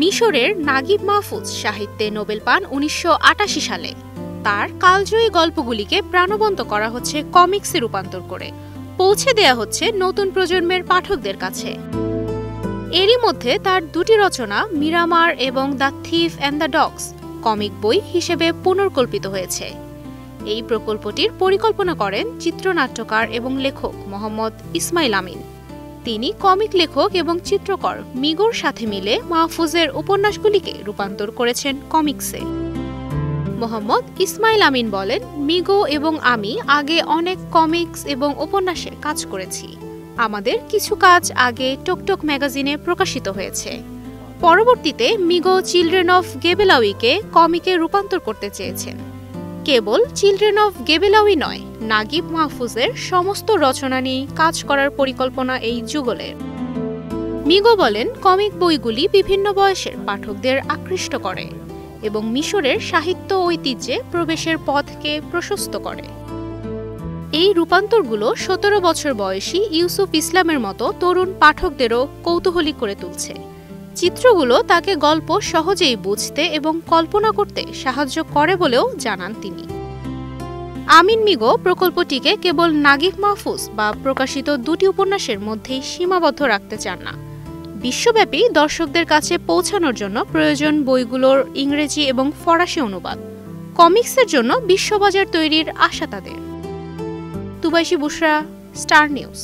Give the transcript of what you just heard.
মিশরের নাগিব মাহফুজ সাহিত্যে নোবেল পান ১৯৮৮ সালে। তার কালজয়ী গল্পগুলিকে প্রাণবন্ত করা হচ্ছে কমিক্সে রূপান্তর করে পৌঁছে দেয়া হচ্ছে নতুন প্রজন্মের পাঠকদের কাছে। এরই মধ্যে তার দুটি রচনা মিরামার এবং the thief and the dogs comic বই হিসেবে পুনর্কল্পিত হয়েছে। এই প্রকল্পটির পরিকল্পনা করেন চিত্রনাট্যকার এবং লেখক মোহাম্মদ ইসমাইল আমিন। তিনি কমিক লেখক এবং চিত্রকর মিগোর সাথে মিলে মাহফুজের উপন্যাসগুলিকে রূপান্তর করেছেন কমিক্সে। মোহাম্মদ ইসমাইল আমিন বলেন, মিগো এবং আমি আগে অনেক কমিক্স এবং উপন্যাসে কাজ করেছি। আমাদের কিছু কাজ আগে টকটক ম্যাগাজিনে প্রকাশিত হয়েছে। পরবর্তীতে মিগো চিলড্রেন অফ গেবেলাউইকে কমিকে রূপান্তর করতে চেয়েছেন। কেবল চিলড্রেন অফ গেবেলাউই নয়, নাগিব মাহফুজের সমস্ত রচনা নিয়ে কাজ করার পরিকল্পনা এই যুগলের। মিগো বলেন, কমিক বইগুলি বিভিন্ন বয়সের পাঠকদের আকৃষ্ট করে এবং মিশরের সাহিত্য ঐতিহ্যে প্রবেশের পথকে প্রশস্ত করে। এই রূপান্তরগুলো ১৭ বছর বয়সী ইউসুফ ইসলামের মতো তরুণ পাঠকদেরও কৌতূহলী করে তুলছে। চিত্রগুলো তাকে গল্প সহজেই বুঝতে এবং কল্পনা করতে সাহায্য করে বলেও জানান তিনি। আমিন মিগো প্রকল্পটিকে কেবল নাগিব মাহফুজ বা প্রকাশিত দুটি উপন্যাসের মধ্যেই সীমাবদ্ধ রাখতে চান না। বিশ্বব্যাপী দর্শকদের কাছে পৌঁছানোর জন্য প্রয়োজন বইগুলোর ইংরেজি এবং ফরাসি অনুবাদ। কমিক্সের জন্য বিশ্ববাজার তৈরির আশা তাদের। তুবাইশী বুশরা, স্টার নিউজ।